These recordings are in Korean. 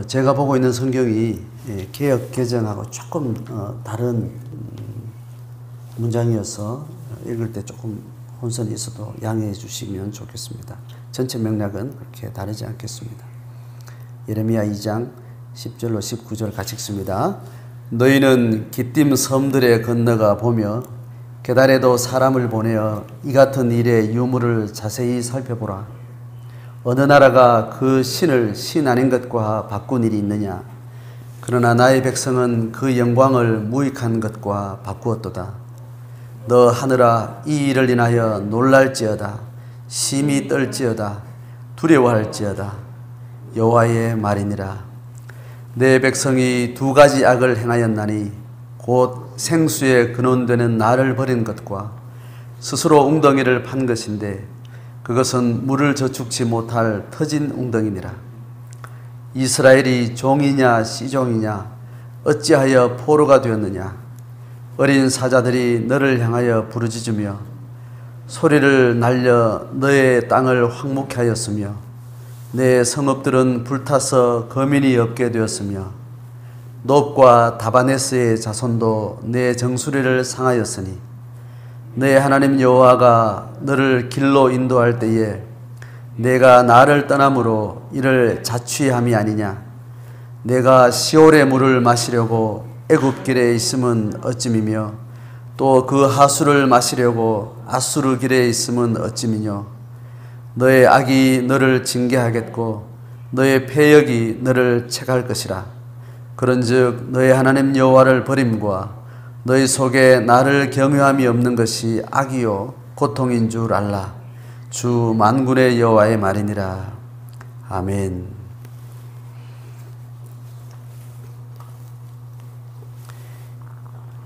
제가 보고 있는 성경이 개역 개정하고 조금 다른 문장이어서 읽을 때 조금 혼선이 있어도 양해해 주시면 좋겠습니다. 전체 맥락은 그렇게 다르지 않겠습니다. 예레미야 2장 10절로 19절 같이 읽습니다. 너희는 기띔 섬들에 건너가 보며 게달에도 사람을 보내어 이 같은 일의 유무를 자세히 살펴보라. 어느 나라가 그 신을 신 아닌 것과 바꾼 일이 있느냐? 그러나 나의 백성은 그 영광을 무익한 것과 바꾸었도다. 너 하늘아, 이 일을 인하여 놀랄지어다. 심히 떨지어다. 두려워할지어다. 여호와의 말이니라. 내 백성이 두 가지 악을 행하였나니 곧 생수에 근원되는 나를 버린 것과 스스로 웅덩이를 판 것인데 그것은 물을 저축지 못할 터진 웅덩이니라. 이스라엘이 종이냐 씨종이냐 어찌하여 포로가 되었느냐? 어린 사자들이 너를 향하여 부르짖으며 소리를 날려 너의 땅을 황무케 하였으며 내 성읍들은 불타서 거민이 없게 되었으며 놉과 다바네스의 자손도 내 정수리를 상하였으니 내 하나님 여호와가 너를 길로 인도할 때에 내가 나를 떠남으로 이를 자취함이 아니냐? 내가 시올의 물을 마시려고 애굽길에 있음은 어찌미며 또 그 하수를 마시려고 아수르 길에 있음은 어찌미뇨? 너의 악이 너를 징계하겠고 너의 패역이 너를 책할 것이라. 그런즉 너의 하나님 여호와를 버림과 너희 속에 나를 경외함이 없는 것이 악이요 고통인 줄 알라. 주 만군의 여호와의 말이니라. 아멘.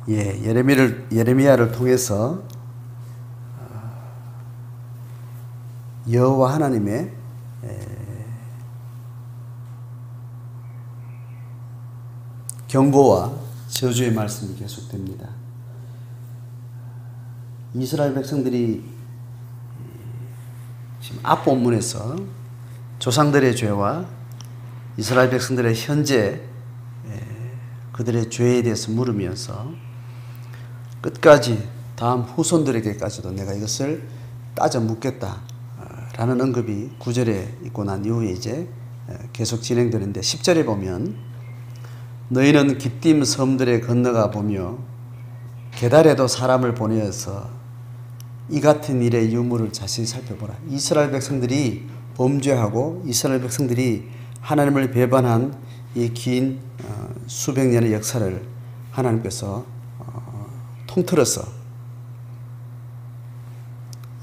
예레미야를 통해서 여호와 하나님의 경고와 저주의 말씀이 계속됩니다. 이스라엘 백성들이 지금 앞본문에서 조상들의 죄와 이스라엘 백성들의 현재 그들의 죄에 대해서 물으면서 끝까지 다음 후손들에게까지도 내가 이것을 따져 묻겠다라는 언급이 9절에 있고 난 이후에 이제 계속 진행되는데 10절에 보면 너희는 기띔 섬들에 건너가 보며 게달에도 사람을 보내어서 이 같은 일의 유무를 자세히 살펴보라. 이스라엘 백성들이 범죄하고 이스라엘 백성들이 하나님을 배반한 이 긴 수백 년의 역사를 하나님께서 통틀어서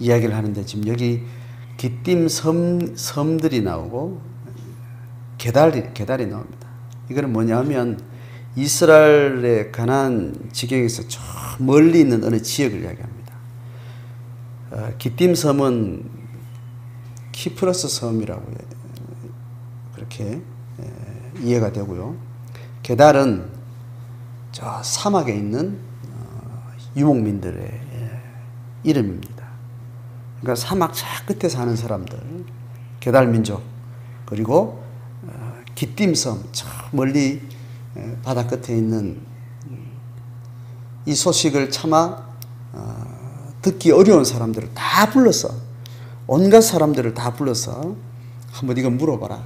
이야기를 하는데 지금 여기 기띔 섬들이 나오고 게달이 나옵니다. 이거는 뭐냐 하면 이스라엘의 가나안 지경에서 저 멀리 있는 어느 지역을 이야기합니다. 기띔 섬은 키프로스 섬이라고 그렇게 이해가 되고요. 게달은 저 사막에 있는 유목민들의 이름입니다. 그러니까 사막 저 끝에 사는 사람들, 게달 민족, 그리고 기띔 섬, 저 멀리 바다 끝에 있는 이 소식을 차마 듣기 어려운 사람들을 다 불러서, 온갖 사람들을 다 불러서 한번 이거 물어봐라.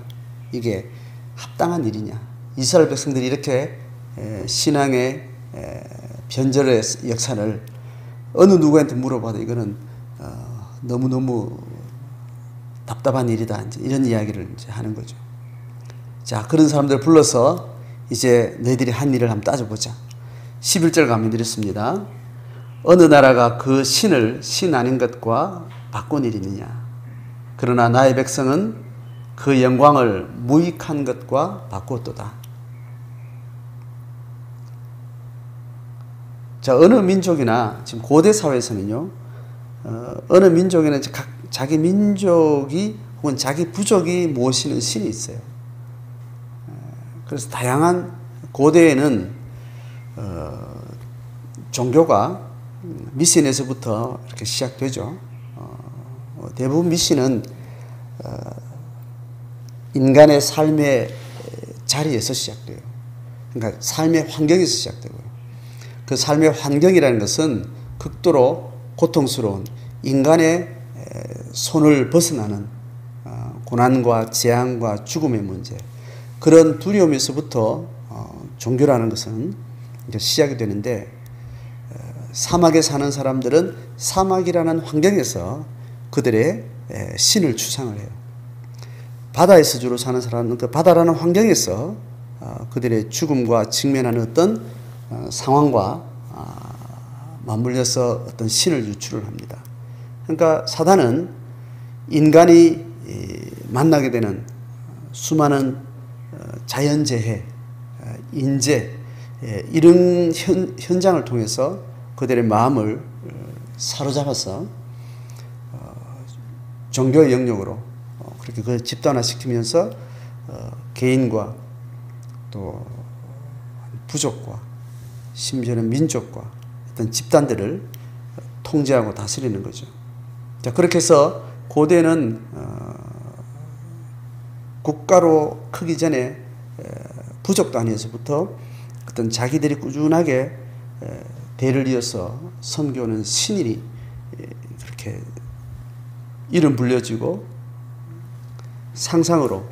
이게 합당한 일이냐? 이스라엘 백성들이 이렇게 신앙의 변절의 역사를 어느 누구한테 물어봐도 이거는 너무너무 답답한 일이다. 이제 이런 이야기를 이제 하는 거죠. 자, 그런 사람들을 불러서 이제 너희들이 한 일을 한번 따져보자. 11절 가면 이렇습니다. 어느 나라가 그 신을 신 아닌 것과 바꾼 일이 있느냐? 그러나 나의 백성은 그 영광을 무익한 것과 바꾸었도다. 자, 어느 민족이나 지금 고대 사회에서는요, 어느 민족에는 자기 민족이 혹은 자기 부족이 모시는 신이 있어요. 그래서 다양한 고대에는 종교가 미신에서부터 이렇게 시작되죠. 대부분 미신은 인간의 삶의 자리에서 시작돼요. 그러니까 삶의 환경에서 시작되고요. 그 삶의 환경이라는 것은 극도로 고통스러운 인간의 손을 벗어나는 고난과 재앙과 죽음의 문제, 그런 두려움에서부터 종교라는 것은 이제 시작이 되는데, 사막에 사는 사람들은 사막이라는 환경에서 그들의 신을 추상을 해요. 바다에서 주로 사는 사람은 그 바다라는 환경에서 그들의 죽음과 직면하는 어떤 상황과 맞물려서 어떤 신을 유출을 합니다. 그러니까 사단은 인간이 만나게 되는 수많은 자연재해, 인재, 이런 현장을 통해서 그들의 마음을 사로잡아서 종교의 영역으로 그렇게 그걸 집단화시키면서 개인과 또 부족과 심지어는 민족과 어떤 집단들을 통제하고 다스리는 거죠. 자, 그렇게 해서 고대는 국가로 크기 전에 부족 단위에서부터 어떤 자기들이 꾸준하게 대를 이어서 섬겨오는 신이 그렇게 이름 불려지고 상상으로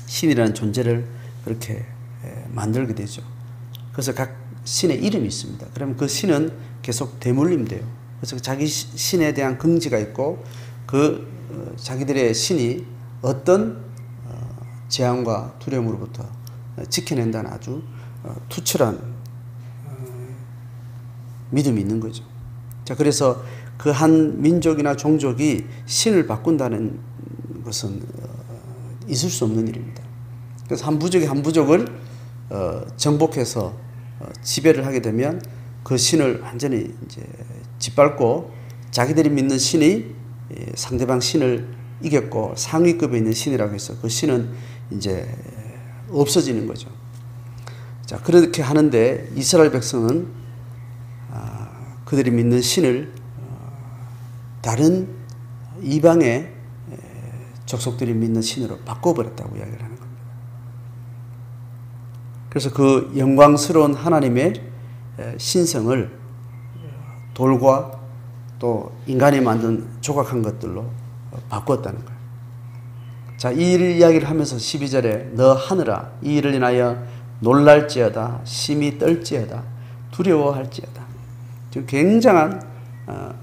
신이라는 존재를 그렇게 만들게 되죠. 그래서 각 신의 이름이 있습니다. 그러면 그 신은 계속 대물림돼요. 그래서 자기 신에 대한 긍지가 있고 그 자기들의 신이 어떤 재앙과 두려움으로부터 지켜낸다는 아주 투철한 믿음이 있는 거죠. 자, 그래서 그 한 민족이나 종족이 신을 바꾼다는 것은 있을 수 없는 일입니다. 그래서 한 부족이 한 부족을 정복해서 지배를 하게 되면 그 신을 완전히 이제 짓밟고 자기들이 믿는 신이 상대방 신을 이겼고 상위급에 있는 신이라고 해서 그 신은 이제 없어지는 거죠. 자, 그렇게 하는데 이스라엘 백성은 그들이 믿는 신을 다른 이방의 족속들이 믿는 신으로 바꿔버렸다고 이야기를 하는 겁니다. 그래서 그 영광스러운 하나님의 신성을 돌과 또 인간이 만든 조각한 것들로 바꿨다는 거예요. 자, 이 이야기를 하면서 12절에 너 하늘아 이 일을 인하여 놀랄지어다 심히 떨지어다 두려워할지어다. 지금 굉장한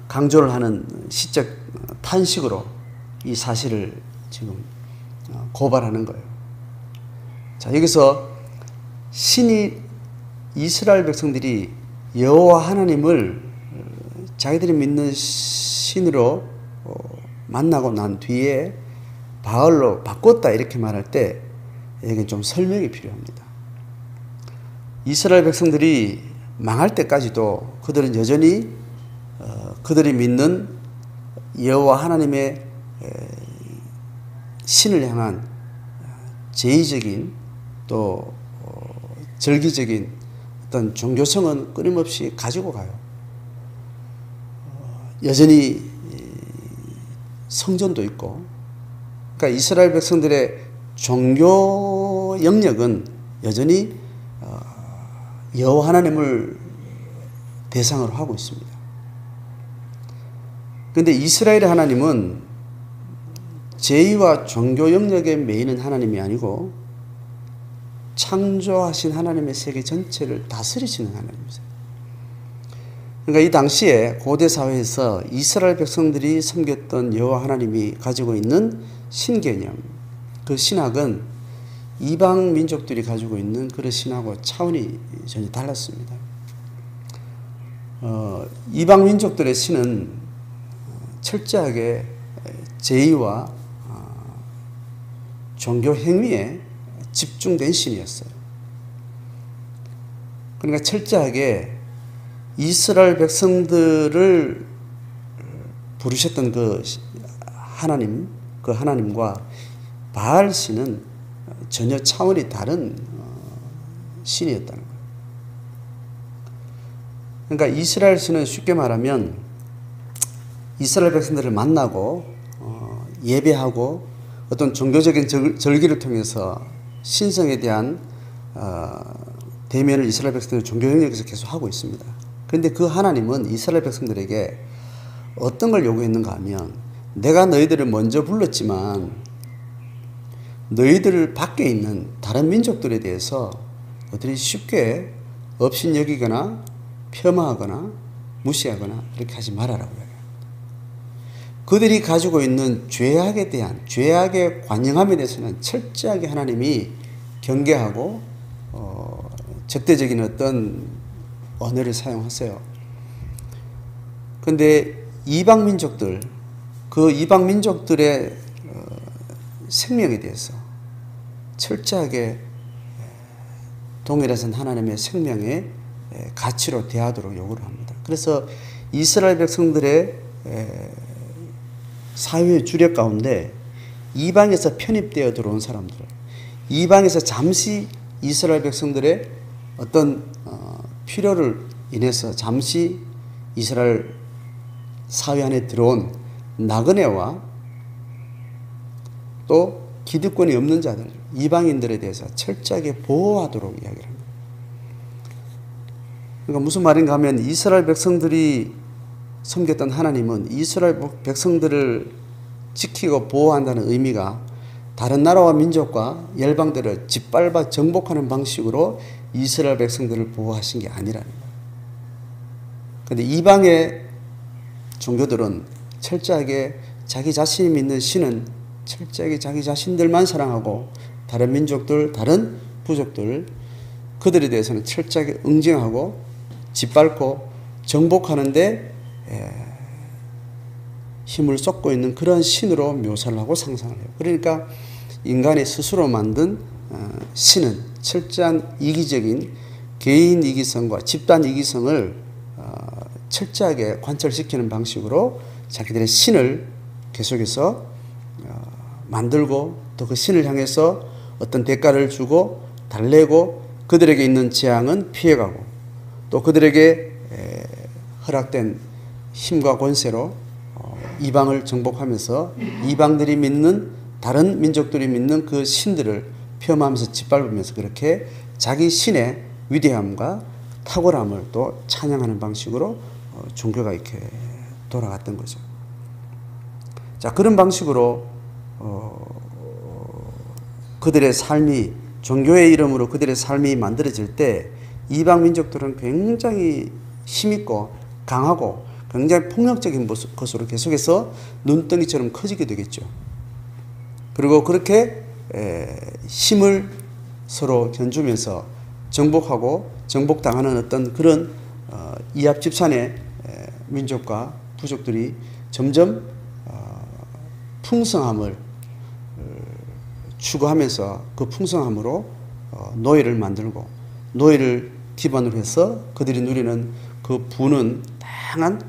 강조를 하는 시적 탄식으로 이 사실을 지금 고발하는 거예요. 자, 여기서 신이 이스라엘 백성들이 여호와 하나님을 자기들이 믿는 신으로 만나고 난 뒤에 바알로 바꿨다 이렇게 말할 때 여기는 좀 설명이 필요합니다. 이스라엘 백성들이 망할 때까지도 그들은 여전히 그들이 믿는 여호와 하나님의 신을 향한 제의적인 또 절기적인 어떤 종교성은 끊임없이 가지고 가요. 여전히 성전도 있고, 그러니까 이스라엘 백성들의 종교 영역은 여전히 여호와 하나님을 대상으로 하고 있습니다. 그런데 이스라엘의 하나님은 제의와 종교 영역에 매이는 하나님이 아니고 창조하신 하나님의 세계 전체를 다스리시는 하나님이세요. 그러니까 이 당시에 고대 사회에서 이스라엘 백성들이 섬겼던 여호와 하나님이 가지고 있는 신개념, 그 신학은 이방 민족들이 가지고 있는 그런 신하고 차원이 전혀 달랐습니다. 이방 민족들의 신은 철저하게 제의와 종교 행위에 집중된 신이었어요. 그러니까 철저하게 이스라엘 백성들을 부르셨던 그 하나님, 그 하나님과 바알 신은 전혀 차원이 다른 신이었다는 거예요. 그러니까 이스라엘 신은 쉽게 말하면 이스라엘 백성들을 만나고 예배하고 어떤 종교적인 절기를 통해서 신성에 대한 대면을 이스라엘 백성들이 종교 영역에서 계속 하고 있습니다. 그런데 그 하나님은 이스라엘 백성들에게 어떤 걸 요구했는가 하면 내가 너희들을 먼저 불렀지만 너희들 밖에 있는 다른 민족들에 대해서 너희들이 쉽게 업신여기거나 폄하하거나 무시하거나 그렇게 하지 말아라고 이야기합니다. 그들이 가지고 있는 죄악에 대한 죄악의 관영함에 대해서는 철저하게 하나님이 경계하고 적대적인 어떤 언어를 사용하세요. 그런데 이방 민족들, 그 이방 민족들의 생명에 대해서 철저하게 동일하신 하나님의 생명의 가치로 대하도록 요구를 합니다. 그래서 이스라엘 백성들의 사회의 주력 가운데 이방에서 편입되어 들어온 사람들, 이방에서 잠시 이스라엘 백성들의 어떤 필요를 인해서 잠시 이스라엘 사회 안에 들어온 나그네와 또 기득권이 없는 자들, 이방인들에 대해서 철저하게 보호하도록 이야기를 합니다. 그러니까 무슨 말인가 하면 이스라엘 백성들이 섬겼던 하나님은 이스라엘 백성들을 지키고 보호한다는 의미가 다른 나라와 민족과 열방들을 짓밟아 정복하는 방식으로 이스라엘 백성들을 보호하신 게 아니라는 거예요. 그런데 이방의 종교들은 철저하게 자기 자신이 믿는 신은 철저하게 자기 자신들만 사랑하고 다른 민족들, 다른 부족들 그들에 대해서는 철저하게 응징하고 짓밟고 정복하는데 힘을 쏟고 있는 그런 신으로 묘사를 하고 상상을 해요. 그러니까 인간이 스스로 만든 신은 철저한 이기적인 개인 이기성과 집단 이기성을 철저하게 관철시키는 방식으로 자기들의 신을 계속해서 만들고 또 그 신을 향해서 어떤 대가를 주고 달래고 그들에게 있는 재앙은 피해가고 또 그들에게 허락된 힘과 권세로 이방을 정복하면서 이방들이 믿는 다른 민족들이 믿는 그 신들을 폄하하면서 짓밟으면서 그렇게 자기 신의 위대함과 탁월함을 또 찬양하는 방식으로 종교가 이렇게 돌아갔던 거죠. 자, 그런 방식으로 그들의 삶이 종교의 이름으로 그들의 삶이 만들어질 때 이방 민족들은 굉장히 힘있고 강하고 굉장히 폭력적인 것으로 계속해서 눈덩이처럼 커지게 되겠죠. 그리고 그렇게 힘을 서로 견주면서 정복하고 정복당하는 어떤 그런 이합 집산의 민족과 부족들이 점점 풍성함을 추구하면서 그 풍성함으로 노예를 만들고 노예를 기반으로 해서 그들이 누리는 그 부는 다양한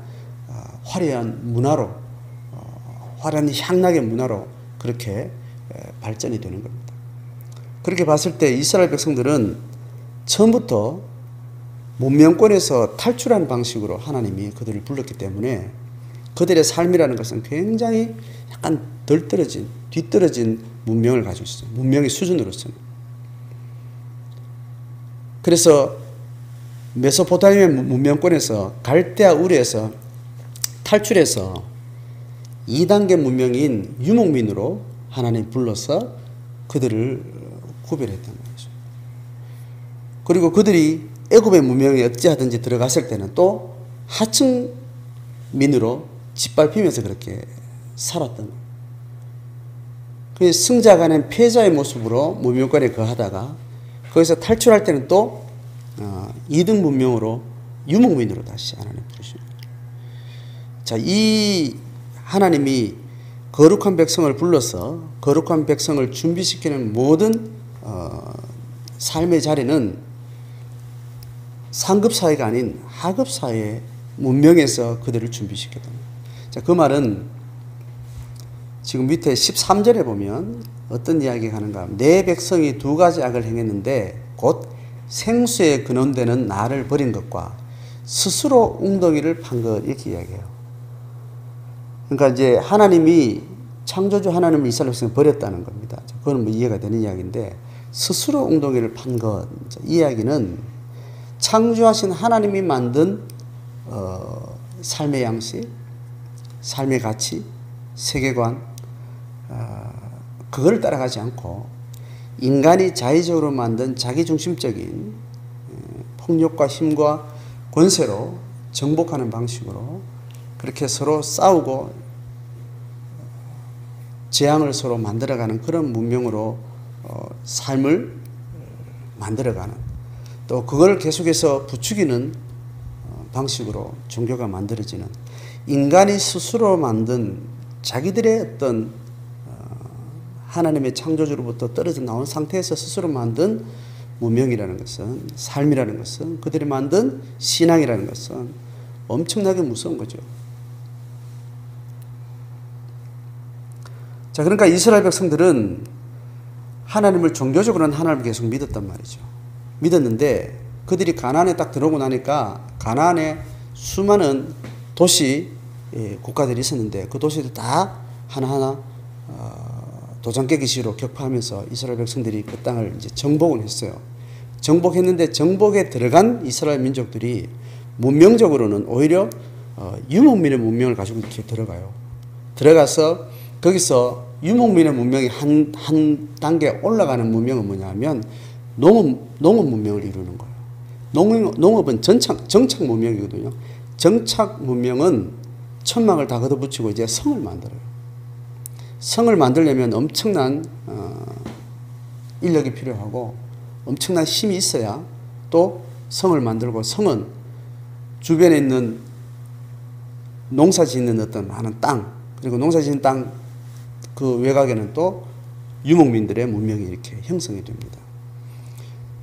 화려한 문화로 화려한 향락의 문화로 그렇게 발전이 되는 겁니다. 그렇게 봤을 때 이스라엘 백성들은 처음부터 문명권에서 탈출한 방식으로 하나님이 그들을 불렀기 때문에 그들의 삶이라는 것은 굉장히 약간 덜 떨어진 뒤떨어진 문명을 가지고 있어요. 문명의 수준으로서는. 그래서 메소포타미아 문명권에서 갈대아 우르에서 탈출해서 2단계 문명인 유목민으로 하나님 불러서 그들을 구별했단 말이죠. 그리고 그들이 애굽의 문명에 어찌하든지 들어갔을 때는 또 하층민으로 짓밟히면서 그렇게 살았던 거예요. 그 승자가 아닌 패자의 모습으로 문명권에 거하다가 거기서 탈출할 때는 또 2등 문명으로 유목민으로 다시 하나님 부르십니다. 자, 이 하나님이 거룩한 백성을 불러서 거룩한 백성을 준비시키는 모든 삶의 자리는 상급 사회가 아닌 하급 사회 문명에서 그들을 준비시켰다. 자, 그 말은 지금 밑에 13절에 보면 어떤 이야기가 하는가 하면 내 백성이 두 가지 악을 행했는데 곧 생수에 근원되는 나를 버린 것과 스스로 웅덩이를 판 것 이렇게 이야기해요. 그러니까 이제 하나님이 창조주 하나님을 이스라엘 백성을 버렸다는 겁니다. 그건 뭐 이해가 되는 이야기인데 스스로 웅덩이를 판 것. 이 이야기는 창조하신 하나님이 만든 삶의 양식, 삶의 가치, 세계관, 그걸 따라가지 않고 인간이 자의적으로 만든 자기중심적인 폭력과 힘과 권세로 정복하는 방식으로 그렇게 서로 싸우고 재앙을 서로 만들어가는 그런 문명으로 삶을 만들어가는, 또 그걸 계속해서 부추기는 방식으로 종교가 만들어지는, 인간이 스스로 만든 자기들의 어떤 하나님의 창조주로부터 떨어져 나온 상태에서 스스로 만든 문명이라는 것은, 삶이라는 것은, 그들이 만든 신앙이라는 것은 엄청나게 무서운 거죠. 자, 그러니까 이스라엘 백성들은 하나님을 종교적으로는 하나님을 계속 믿었단 말이죠. 믿었는데 그들이 가나안에 딱 들어오고 나니까 가나안에 수많은 도시 국가들이 있었는데 그 도시들 다 하나하나 도장 깨기 식으로 격파하면서 이스라엘 백성들이 그 땅을 이제 정복을 했어요. 정복했는데 정복에 들어간 이스라엘 민족들이 문명적으로는 오히려 유목민의 문명을 가지고 이렇게 들어가요. 들어가서 거기서 유목민의 문명이 한 단계 올라가는 문명은 뭐냐면 농업 문명을 이루는 거예요. 농업은 정착 문명이거든요. 정착 문명은 천막을 다 걷어붙이고 이제 성을 만들어요. 성을 만들려면 엄청난 인력이 필요하고 엄청난 힘이 있어야 또 성을 만들고, 성은 주변에 있는 농사 짓는 어떤 많은 땅, 그리고 농사 짓는 땅 그 외곽에는 또 유목민들의 문명이 이렇게 형성이 됩니다.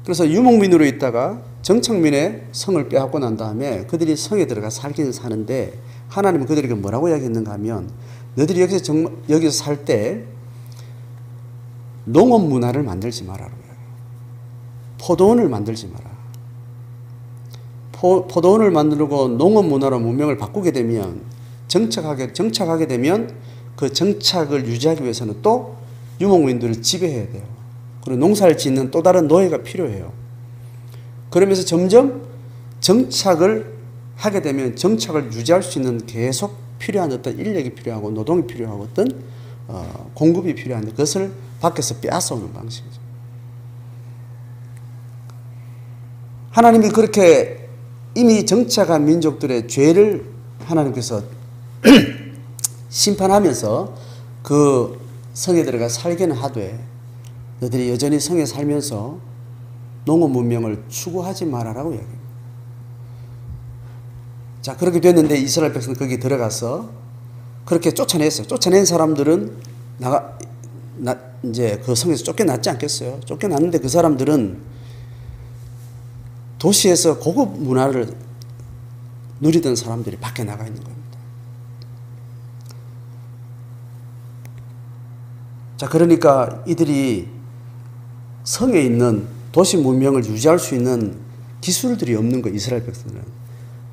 그래서 유목민으로 있다가 정착민의 성을 빼앗고 난 다음에 그들이 성에 들어가 살기는 사는데 하나님은 그들에게 뭐라고 이야기했는가 하면, 너희들이 여기서 살 때 농업 문화를 만들지 마라고요. 포도원을 만들지 마라. 포도원을 만들고 농업 문화로 문명을 바꾸게 되면, 정착하게 되면 그 정착을 유지하기 위해서는 또 유목민들을 지배해야 돼요. 그리고 농사를 짓는 또 다른 노예가 필요해요. 그러면서 점점 정착을 하게 되면 정착을 유지할 수 있는 계속 필요한 어떤 인력이 필요하고 노동이 필요하고 어떤 공급이 필요한데 그것을 밖에서 빼앗아오는 방식이죠. 하나님이 그렇게 이미 정착한 민족들의 죄를 하나님께서 심판하면서 그 성에 들어가 살게는 하되 너희들이 여전히 성에 살면서 농업 문명을 추구하지 말아라고 이야기합니다. 자, 그렇게 됐는데 이스라엘 백성은 거기 들어가서 그렇게 쫓아냈어요. 쫓아낸 사람들은 이제 그 성에서 쫓겨났지 않겠어요? 쫓겨났는데 그 사람들은 도시에서 고급 문화를 누리던 사람들이 밖에 나가 있는 겁니다. 자, 그러니까 이들이 성에 있는 도시 문명을 유지할 수 있는 기술들이 없는 거예요. 이스라엘 백성들은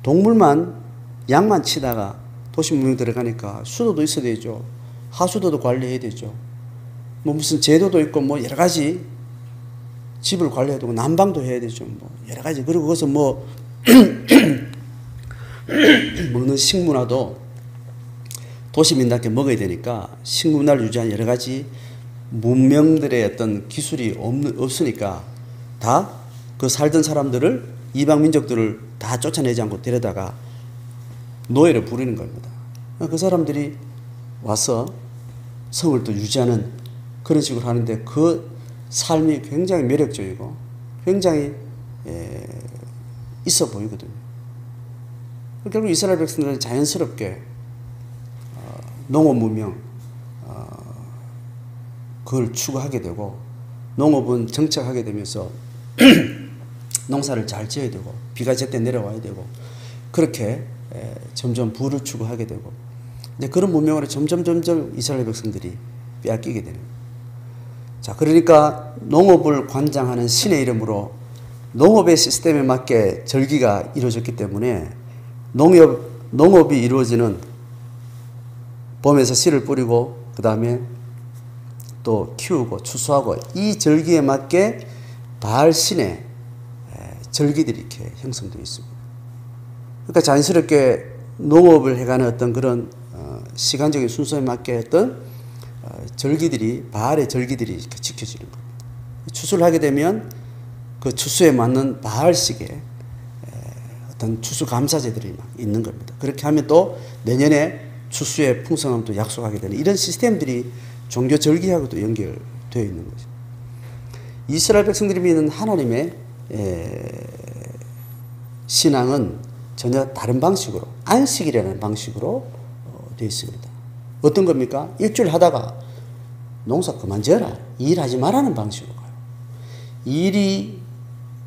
동물만, 양만 치다가 도시 문명 들어가니까 수도도 있어야 되죠. 하수도도 관리해야 되죠. 뭐 무슨 제도도 있고 뭐 여러 가지 집을 관리해야 되고 난방도 해야 되죠. 뭐 여러 가지. 그리고 거기서 뭐 먹는 식문화도 도시민답게 먹어야 되니까 식문화를 유지한 여러 가지 문명들의 어떤 기술이 없으니까 다 그 살던 사람들을, 이방 민족들을 다 쫓아내지 않고 데려다가 노예를 부리는 겁니다. 그 사람들이 와서 성을 또 유지하는 그런 식으로 하는데 그 삶이 굉장히 매력적이고 굉장히 있어 보이거든요. 결국 이스라엘 백성들은 자연스럽게 농업 문명 그걸 추구하게 되고, 농업은 정착하게 되면서 농사를 잘 지어야 되고 비가 제때 내려와야 되고 그렇게 점점 부를 추구하게 되고, 이제 그런 문명으로 점점 이스라엘 백성들이 빼앗기게 되는 거예요. 자, 그러니까 농업을 관장하는 신의 이름으로 농업의 시스템에 맞게 절기가 이루어졌기 때문에 농업이 이루어지는 봄에서 씨를 뿌리고 그 다음에 또 키우고 추수하고 이 절기에 맞게 바알 신의 절기들이 이렇게 형성되어 있습니다. 그러니까 자연스럽게 농업을 해가는 어떤 그런 시간적인 순서에 맞게 어떤 절기들이 바알의 절기들이 이렇게 지켜지는 겁니다. 추수를 하게 되면 그 추수에 맞는 바알식의 어떤 추수 감사제들이 막 있는 겁니다. 그렇게 하면 또 내년에 추수의 풍성함도 약속하게 되는 이런 시스템들이 종교 절기하고도 연결되어 있는 거죠. 이스라엘 백성들이 믿는 하나님의 신앙은 전혀 다른 방식으로 안식이라는 방식으로 되어 있습니다. 어떤 겁니까? 일주일 하다가 농사 그만 지어라. 일하지 말라는 방식으로 가요. 일이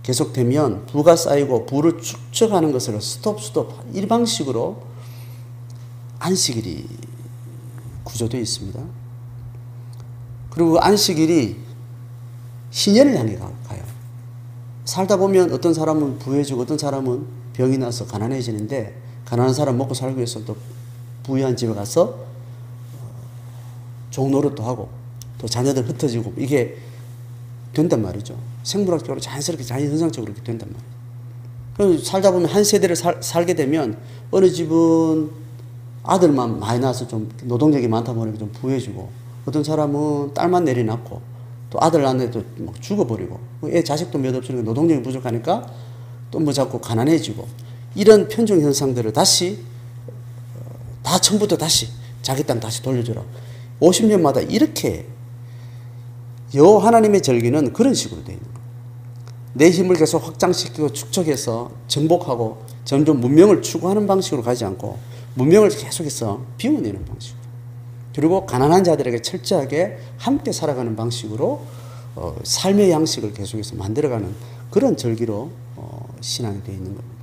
계속되면 부가 쌓이고 부를 축적하는 것을 스톱 이 방식으로 안식일이 구조되어 있습니다. 그리고 안식일이 신년을 향해 가요. 살다 보면 어떤 사람은 부해지고 어떤 사람은 병이 나서 가난해지는데 가난한 사람 먹고 살기 위해서 또 부유한 집에 가서 종노릇도 하고 또 자녀들 흩어지고 이게 된단 말이죠. 생물학적으로 자연스럽게 자연현상적으로 이렇게 된단 말이에요. 살다 보면 한 세대를 살게 되면 어느 집은 아들만 많이 낳아서 좀 노동력이 많다 보니까 좀 부해지고 어떤 사람은 딸만 내리 낳고 또 아들 낳는데도 막 죽어버리고 애 자식도 몇 없으니까 노동력이 부족하니까 또 뭐 자꾸 가난해지고 이런 편중 현상들을 다시 다 처음부터 다시 자기 땅 다시 돌려주라. 50년마다 이렇게 여호와 하나님의 절기는 그런 식으로 되어 있는 거예요. 내 힘을 계속 확장시키고 축적해서 정복하고 점점 문명을 추구하는 방식으로 가지 않고 문명을 계속해서 비워내는 방식으로 그리고 가난한 자들에게 철저하게 함께 살아가는 방식으로 삶의 양식을 계속해서 만들어가는 그런 절기로 신앙이 되어 있는 겁니다.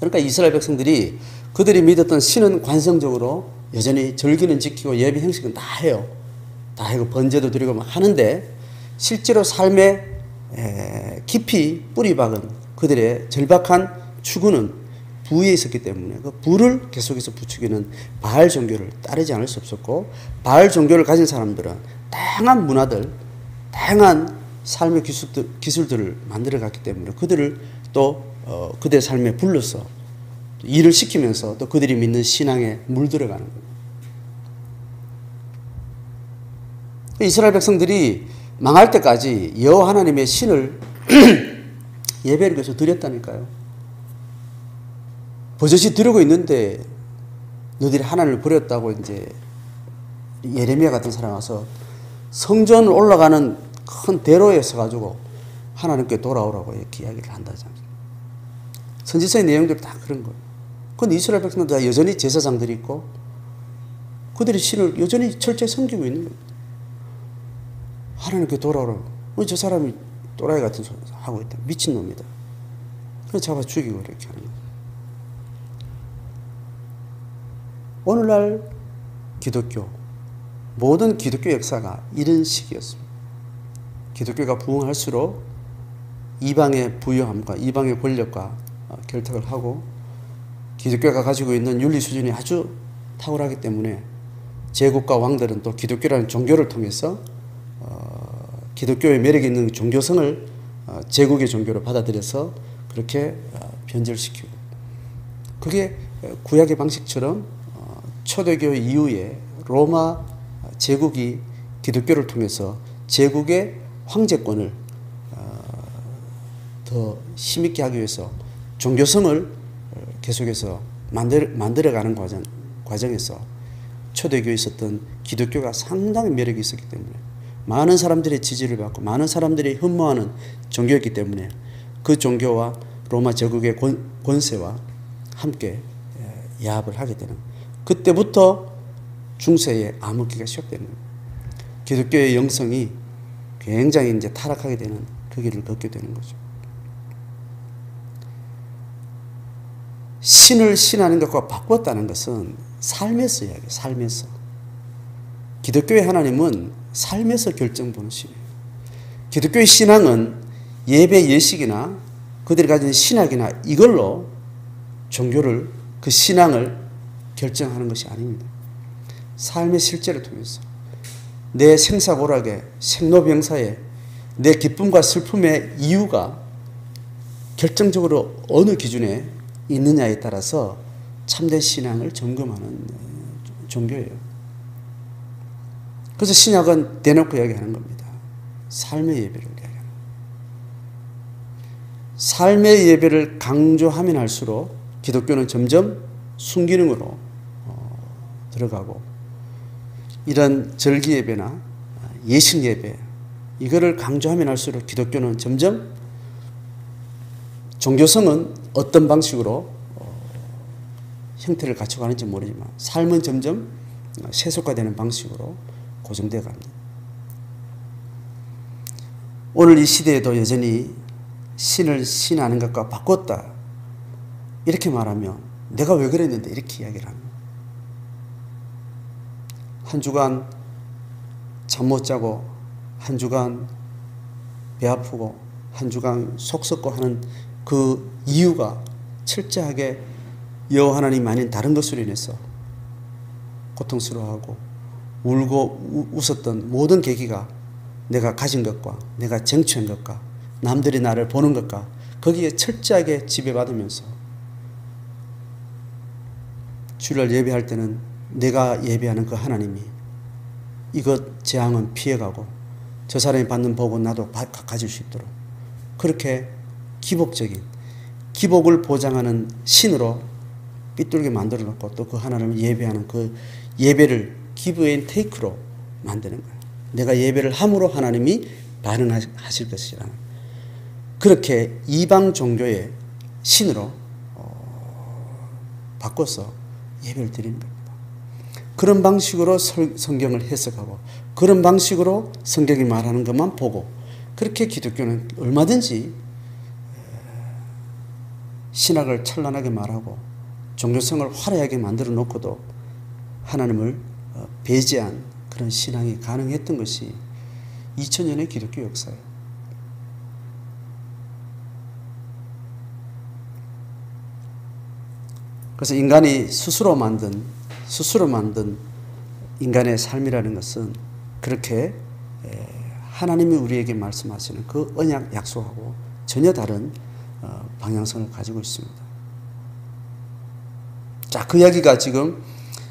그러니까 이스라엘 백성들이 그들이 믿었던 신은 관성적으로 여전히 절기는 지키고 예배 형식은 다 해요. 다 하고 번제도 드리고 막 하는데 실제로 삶에 깊이 뿌리 박은 그들의 절박한 추구는 부에 있었기 때문에 그 부를 계속해서 부추기는 바알 종교를 따르지 않을 수 없었고 바알 종교를 가진 사람들은 다양한 문화들, 다양한 삶의 기술들을 만들어갔기 때문에 그들을 또 그들의 삶에 불러서 일을 시키면서 또 그들이 믿는 신앙에 물들어가는 겁니다. 이스라엘 백성들이 망할 때까지 여호와 하나님의 신을 예배를 계속 드렸다니까요. 버젓이 드리고 있는데 너희들이 하나님을 버렸다고 이제 예레미야 같은 사람 와서 성전 올라가는 큰 대로에 서가지고 하나님께 돌아오라고 이렇게 이야기를 한다지 않습니까? 선지서의 내용들이 다 그런 거예요. 그런데 이스라엘 백성들 다 여전히 제사장들이 있고 그들이 신을 여전히 철저히 섬기고 있는 거예요. 하나님께 돌아오라고. 저 사람이 또라이 같은 소리 하고 있다. 미친놈이다. 그래서 잡아 죽이고 이렇게 하는 거예요. 오늘날 기독교, 모든 기독교 역사가 이런 식이었습니다. 기독교가 부흥할수록 이방의 부유함과 이방의 권력과 결탁을 하고 기독교가 가지고 있는 윤리 수준이 아주 탁월하기 때문에 제국과 왕들은 또 기독교라는 종교를 통해서 기독교의 매력이 있는 종교성을 제국의 종교로 받아들여서 그렇게 변절시키고 그게 구약의 방식처럼 초대교 이후에 로마 제국이 기독교를 통해서 제국의 황제권을 더 힘있게 하기 위해서 종교성을 계속해서 만들어가는 과정에서 초대교에 있었던 기독교가 상당히 매력이 있었기 때문에 많은 사람들의 지지를 받고 많은 사람들이 흠모하는 종교였기 때문에 그 종교와 로마 제국의 권세와 함께 야합을 하게 되는 그때부터 중세의 암흑기가 시작되는 겁니다. 기독교의 영성이 굉장히 이제 타락하게 되는 그 길을 걷게 되는 거죠. 신을 신하는 것과 바꿨다는 것은 삶에서 이야기해요. 삶에서. 기독교의 하나님은 삶에서 결정 보는 신이에요. 기독교의 신앙은 예배 예식이나 그들이 가진 신학이나 이걸로 종교를 그 신앙을 결정하는 것이 아닙니다. 삶의 실제를 통해서 내 생사고락에, 생로병사에, 내 기쁨과 슬픔의 이유가 결정적으로 어느 기준에 있느냐에 따라서 참된 신앙을 점검하는 종교예요. 그래서 신약은 대놓고 이야기하는 겁니다. 삶의 예배를 이야기하는 거예요. 삶의 예배를 강조하면 할수록 기독교는 점점 순기능으로 들어가고, 이런 절기 예배나 예식 예배, 이거를 강조하면 할수록 기독교는 점점 종교성은 어떤 방식으로 형태를 갖춰가는지 모르지만 삶은 점점 세속화되는 방식으로 고정되어 갑니다. 오늘 이 시대에도 여전히 신을 신하는 것과 바꿨다 이렇게 말하면 내가 왜 그랬는데 이렇게 이야기를 합니다. 한 주간 잠 못 자고, 한 주간 배 아프고, 한 주간 속 썩고 하는 그 이유가 철저하게 여호와 하나님 아닌 다른 것으로 인해서 고통스러워하고 울고 웃었던 모든 계기가 내가 가진 것과 내가 쟁취한 것과 남들이 나를 보는 것과 거기에 철저하게 지배받으면서 주를 예배할 때는 내가 예배하는 그 하나님이 이것 재앙은 피해가고 저 사람이 받는 복은 나도 가질 수 있도록 그렇게 기복적인 기복을 보장하는 신으로 삐뚤게 만들어 놓고 또 그 하나님을 예배하는 그 예배를 기브 앤 테이크로 만드는 거예요. 내가 예배를 함으로 하나님이 반응하실 것이라. 그렇게 이방 종교의 신으로 바꿔서 예배를 드리는 겁니다. 그런 방식으로 성경을 해석하고 그런 방식으로 성경이 말하는 것만 보고 그렇게 기독교는 얼마든지 신학을 찬란하게 말하고 종교성을 화려하게 만들어 놓고도 하나님을 배제한 그런 신앙이 가능했던 것이 2000년의 기독교 역사예요. 그래서 인간이 스스로 만든 인간의 삶이라는 것은 그렇게 하나님이 우리에게 말씀하시는 그 언약 약속하고 전혀 다른 방향성을 가지고 있습니다. 자, 그 이야기가 지금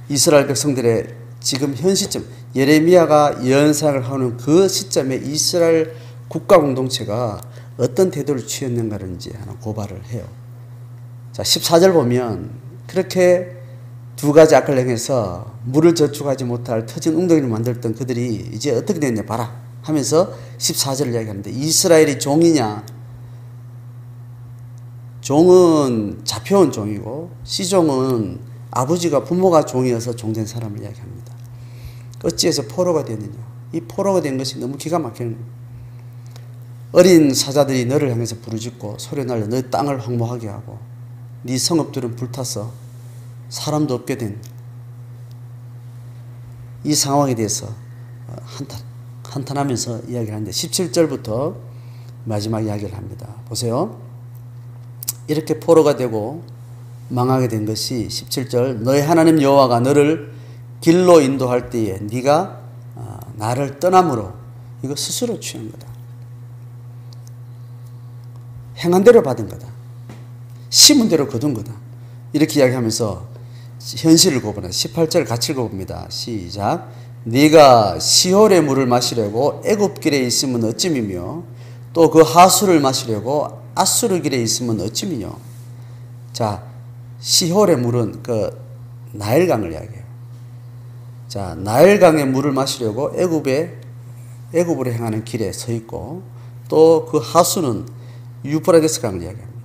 이스라엘 백성들의 지금 현 시점, 예레미야가 예언사역을 하는 그 시점에 이스라엘 국가 공동체가 어떤 태도를 취했는가를 이제 하나 고발을 해요. 자, 14절 보면 그렇게 두 가지 악을 행해서 물을 저축하지 못할 터진 웅덩이를 만들었던 그들이 이제 어떻게 됐냐 봐라 하면서 14절을 이야기하는데 이스라엘이 종이냐? 종은 잡혀온 종이고 시종은 아버지가 부모가 종이어서 종된 사람을 이야기합니다. 어찌해서 포로가 됐느냐? 이 포로가 된 것이 너무 기가 막히는 거예요. 어린 사자들이 너를 향해서 부르짖고 소리날려 너의 땅을 황무하게 하고 네 성읍들은 불타서 사람도 없게 된 이 상황에 대해서 한탄하면서 이야기를 하는데 17절부터 마지막 이야기를 합니다. 보세요. 이렇게 포로가 되고 망하게 된 것이 17절 너의 하나님 여호와가 너를 길로 인도할 때에 네가 나를 떠남으로 이거 스스로 취한 거다. 행한 대로 받은 거다. 심은 대로 거둔 거다. 이렇게 이야기하면서 현실을 고발해 18절 같이 읽어봅니다. 시작. 네가 시홀의 물을 마시려고 애굽길에 있으면 어찌미며 또 그 하수를 마시려고 아수르 길에 있으면 어찌미뇨. 자, 시홀의 물은 그 나일강을 이야기해요. 자, 나일강의 물을 마시려고 애굽으로 향하는 길에 서 있고 또 그 하수는 유프라데스 강을 이야기합니다.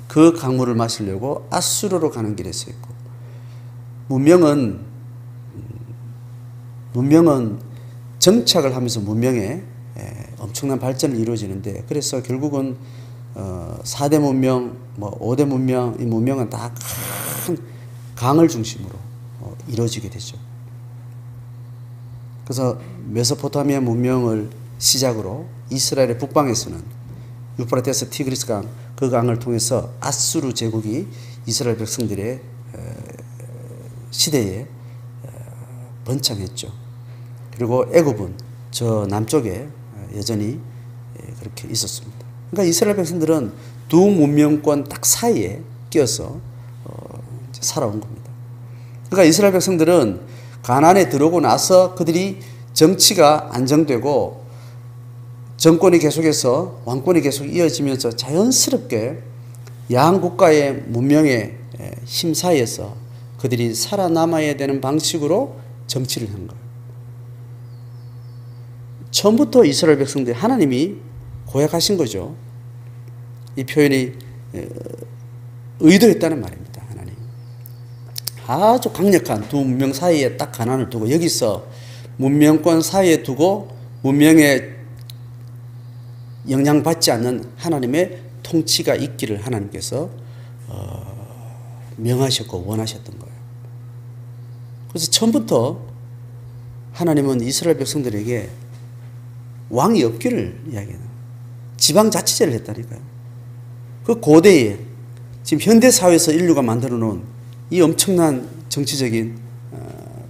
그 강물을 마시려고 아수르로 가는 길에 서 있고 문명은 정착을 하면서 문명에 엄청난 발전을 이루어지는데 그래서 결국은 4대 문명, 5대 문명, 이 문명은 다 큰 강을 중심으로 이루어지게 되죠. 그래서 메소포타미아 문명을 시작으로 이스라엘의 북방에서는 유프라테스 티그리스 강, 그 강을 통해서 아수르 제국이 이스라엘 백성들의 시대에 번창했죠. 그리고 애굽은 저 남쪽에 여전히 그렇게 있었습니다. 그러니까 이스라엘 백성들은 두 문명권 딱 사이에 끼어서 살아온 겁니다. 그러니까 이스라엘 백성들은 가나안에 들어오고 나서 그들이 정치가 안정되고 정권이 계속해서 왕권이 계속 이어지면서 자연스럽게 양 국가의 문명의 힘 사이에서 그들이 살아남아야 되는 방식으로 정치를 한 거예요. 처음부터 이스라엘 백성들이 하나님이 고약하신 거죠. 이 표현이 의도했다는 말입니다. 하나님. 아주 강력한 두 문명 사이에 딱 가난을 두고 여기서 문명권 사이에 두고 문명에 영향받지 않는 하나님의 통치가 있기를 하나님께서 명하셨고 원하셨던 거예요. 그래서 처음부터 하나님은 이스라엘 백성들에게 왕이 없기를 이야기해요. 지방자치제를 했다니까요. 그 고대에 지금 현대사회에서 인류가 만들어 놓은 이 엄청난 정치적인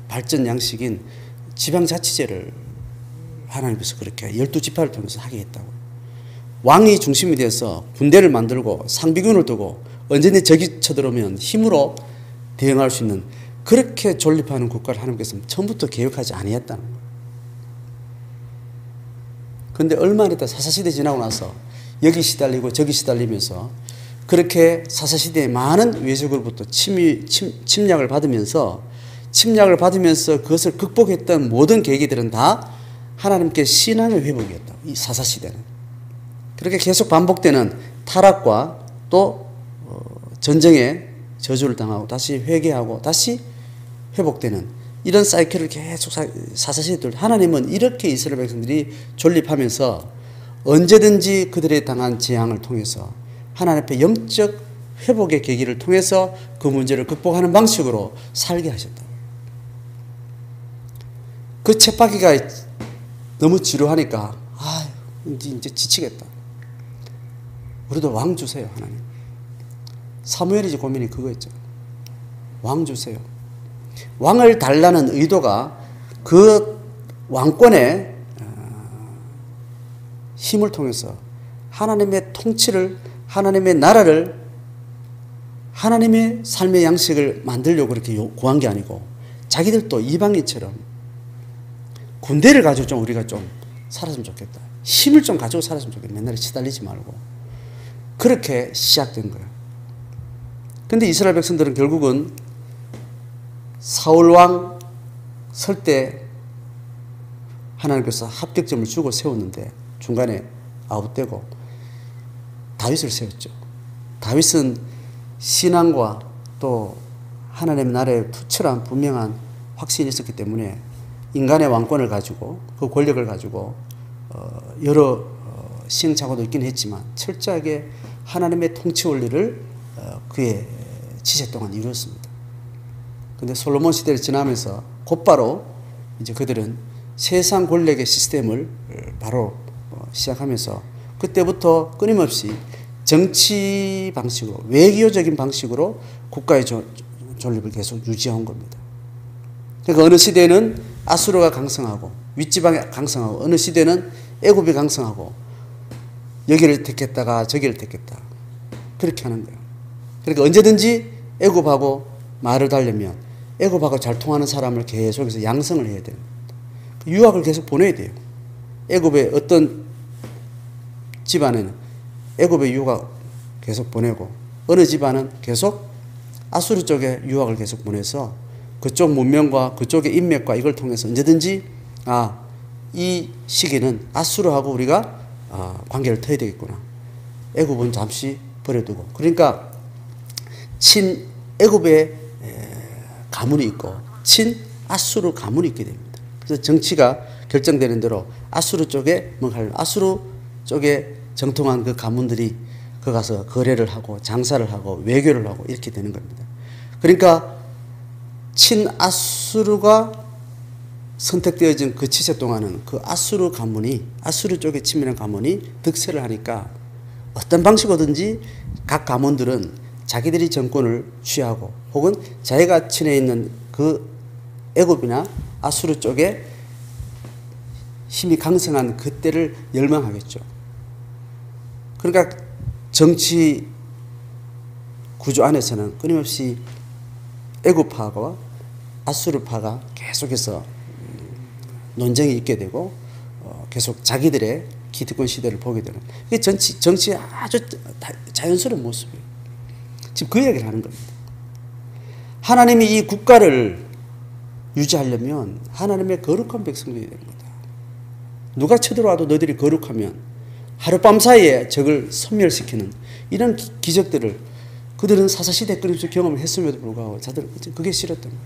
발전 양식인 지방자치제를 하나님께서 그렇게 12지파를 통해서 하게 했다고. 왕이 중심이 돼서 군대를 만들고 상비군을 두고 언제든지 적이 쳐들어오면 힘으로 대응할 수 있는 그렇게 존립하는 국가를 하나님께서 처음부터 계획하지 아니했다는 거예요. 그런데 얼마 있다 사사시대 지나고 나서 여기 시달리고 저기 시달리면서 그렇게 사사시대의 많은 외적으로부터 침략을 받으면서 그것을 극복했던 모든 계기들은 다 하나님께 신앙의 회복이었다. 이 사사시대는. 그렇게 계속 반복되는 타락과 또 전쟁에 저주를 당하고 다시 회개하고 다시 회복되는 이런 사이클을 계속 사사시대들 하나님은 이렇게 이스라엘 백성들이 존립하면서 언제든지 그들의 당한 재앙을 통해서 하나님 앞에 영적 회복의 계기를 통해서 그 문제를 극복하는 방식으로 살게 하셨다. 그 쳇바퀴가 너무 지루하니까 이제 지치겠다. 우리도 왕 주세요, 하나님. 사무엘이 이제 고민이 그거였죠. 왕 주세요. 왕을 달라는 의도가 그 왕권의 힘을 통해서 하나님의 통치를, 하나님의 나라를, 하나님의 삶의 양식을 만들려고 그렇게 구한 게 아니고 자기들도 이방인처럼 군대를 가지고 좀 우리가 좀 살았으면 좋겠다. 힘을 좀 가지고 살았으면 좋겠다. 맨날 시달리지 말고. 그렇게 시작된 거예요. 근데 이스라엘 백성들은 결국은 사울왕 설 때 하나님께서 합격점을 주고 세웠는데 중간에 아웃되고 다윗을 세웠죠. 다윗은 신앙과 또 하나님 나라의 투철한 분명한 확신이 있었기 때문에 인간의 왕권을 가지고 그 권력을 가지고 여러 시행착오도 있긴 했지만 철저하게 하나님의 통치 원리를 그의 지세 동안 이루었습니다. 그런데 솔로몬 시대를 지나면서 곧바로 이제 그들은 세상 권력의 시스템을 바로 시작하면서 그때부터 끊임없이 정치 방식으로 외교적인 방식으로 국가의 존립을 계속 유지한 겁니다. 그러니까 어느 시대는 아수르가 강성하고 윗지방이 강성하고 어느 시대는 애굽이 강성하고 여기를 택했다가 저기를 택했다. 그렇게 하는 거예요. 그러니까 언제든지 애굽하고 말을 달려면 애굽하고 잘 통하는 사람을 계속해서 양성을 해야 돼요. 유학을 계속 보내야 돼요. 애굽의 어떤 집안에는 애굽의 유학 계속 보내고 어느 집안은 계속 아수르 쪽에 유학을 계속 보내서 그쪽 문명과 그쪽의 인맥과 이걸 통해서 언제든지 이 시기는 아수르하고 우리가 관계를 터야 되겠구나. 애굽은 잠시 버려두고. 그러니까 친 애굽의 가문이 있고 친 아수르 가문이 있게 됩니다. 그래서 정치가 결정되는 대로 아수르 쪽에 아수르 쪽에 정통한 그 가문들이 거 가서 거래를 하고 장사를 하고 외교를 하고 이렇게 되는 겁니다. 그러니까 친아수르가 선택되어진 그 치세 동안은 그 아수르 쪽에 친밀한 가문이 득세를 하니까 어떤 방식으로든지 각 가문들은 자기들이 정권을 취하고 혹은 자기가 친해 있는 그 애굽이나 아수르 쪽에 힘이 강성한 그때를 열망하겠죠. 그러니까 정치 구조 안에서는 끊임없이 애굽파와 아수르파가 계속해서 논쟁이 있게 되고 계속 자기들의 기득권 시대를 보게 되는, 이게 정치의 아주 자연스러운 모습이에요. 지금 그 이야기를 하는 겁니다. 하나님이 이 국가를 유지하려면 하나님의 거룩한 백성들이 되는 거다. 누가 쳐들어와도 너희들이 거룩하면 하룻밤 사이에 적을 섬멸시키는 이런 기적들을 그들은 사사시대 끊임없이 경험을 했음에도 불구하고 자들 그게 싫었던 거예요.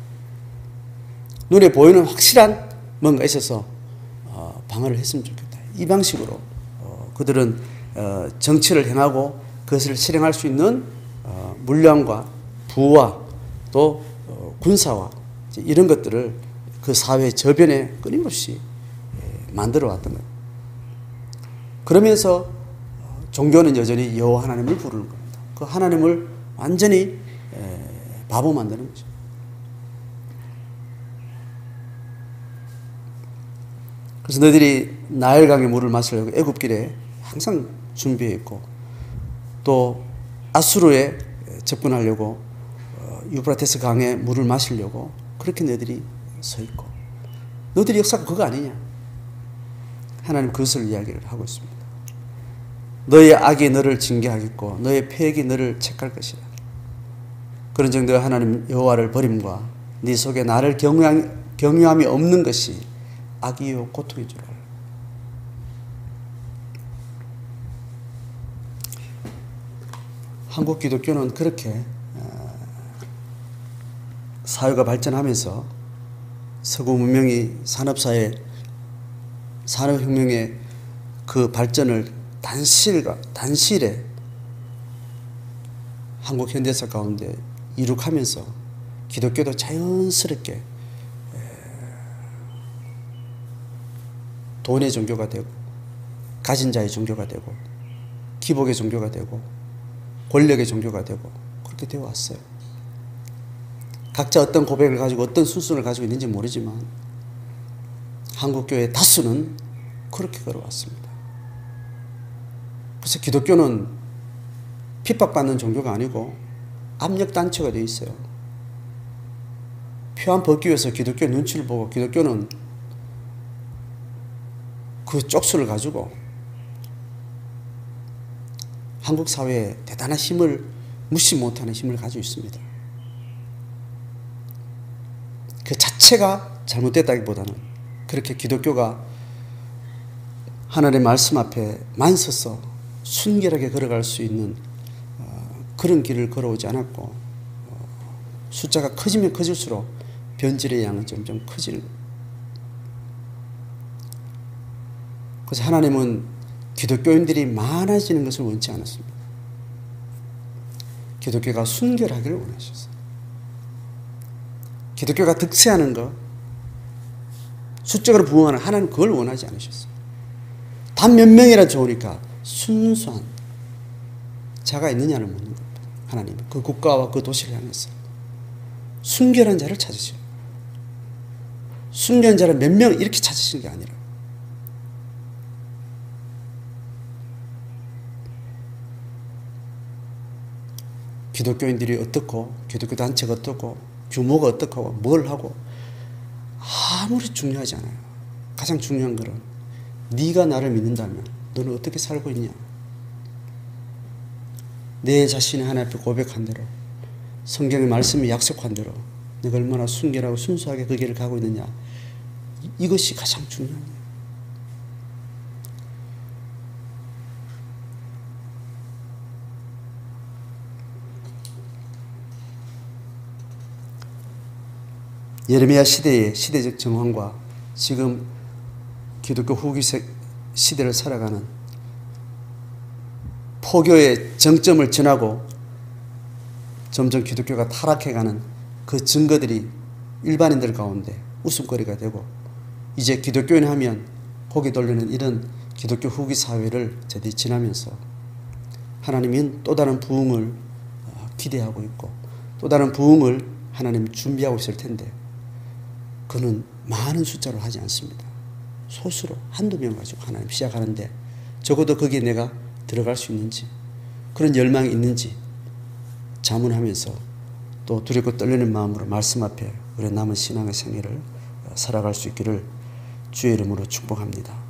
눈에 보이는 확실한 뭔가 있어서 방어를 했으면 좋겠다. 이 방식으로 그들은 정치를 행하고 그것을 실행할 수 있는 물량과 부와 또 군사와 이런 것들을 그 사회 저변에 끊임없이 만들어 왔던 거예요. 그러면서 종교는 여전히 여호와 하나님을 부르는 겁니다. 그 하나님을 완전히 바보 만드는 거죠. 그래서 너희들이 나일강의 물을 마시려고 애굽길에 항상 준비해 있고, 또 아수르에 접근하려고 유브라테스 강에 물을 마시려고 그렇게 너희들이 서 있고, 너희들이 역사가 그거 아니냐? 하나님 그것을 이야기를 하고 있습니다. 너의 악이 너를 징계하겠고 너의 패역이 너를 책할 것이다. 그런즉 너의 하나님 여호와를 버림과 네 속에 나를 경외함이 없는 것이 악이요 고통인 줄 알아. 한국 기독교는 그렇게 사회가 발전하면서 서구 문명이 산업혁명의 그 발전을 단실에 한국 현대사 가운데 이룩하면서 기독교도 자연스럽게 돈의 종교가 되고 가진 자의 종교가 되고 기복의 종교가 되고 권력의 종교가 되고 그렇게 되어 왔어요. 각자 어떤 고백을 가지고 어떤 순수를 가지고 있는지 모르지만 한국교회 다수는 그렇게 걸어왔습니다. 그래서 기독교는 핍박받는 종교가 아니고 압력단체가 되어 있어요. 표 한 벗기 위해서 기독교의 눈치를 보고 기독교는 그 쪽수를 가지고 한국 사회에 대단한 힘을 무시 못하는 힘을 가지고 있습니다. 그 자체가 잘못됐다기보다는 그렇게 기독교가 하나님의 말씀 앞에 만 서서 순결하게 걸어갈 수 있는 그런 길을 걸어오지 않았고 숫자가 커지면 커질수록 변질의 양은 점점 커지는 거예요. 그래서 하나님은 기독교인들이 많아지는 것을 원치 않았습니다. 기독교가 순결하기를 원하셨어요. 기독교가 득세하는 것, 수적으로 부흥하는 하나님 그걸 원하지 않으셨어요. 단 몇 명이라 좋으니까 순수한 자가 있느냐를 묻는 겁니다. 하나님은 그 국가와 그 도시를 향해서 순결한 자를 찾으시오. 순결한 자를 몇 명 이렇게 찾으시는 게 아니라 기독교인들이 어떻고 기독교 단체가 어떻고 규모가 어떻고 뭘 하고 아무리 중요하지 않아요. 가장 중요한 것은 네가 나를 믿는다면 너는 어떻게 살고 있냐. 내 자신이 하나님 앞에 고백한 대로 성경의 말씀이 약속한 대로 내가 얼마나 순결하고 순수하게 그 길을 가고 있느냐. 이것이 가장 중요한 거예요. 예레미야 시대의 시대적 정황과 지금 기독교 후기 시대를 살아가는 포교의 정점을 지나고 점점 기독교가 타락해가는 그 증거들이 일반인들 가운데 웃음거리가 되고 이제 기독교인 하면 고개 돌리는 이런 기독교 후기 사회를 저들이 지나면서 하나님은 또 다른 부흥을 기대하고 있고 또 다른 부흥을 하나님 준비하고 있을 텐데 그는 많은 숫자로 하지 않습니다. 소수로 한두 명 가지고 하나님 시작하는데 적어도 거기에 내가 들어갈 수 있는지 그런 열망이 있는지 자문하면서 또 두렵고 떨리는 마음으로 말씀 앞에 우리 남은 신앙의 생애를 살아갈 수 있기를 주의 이름으로 축복합니다.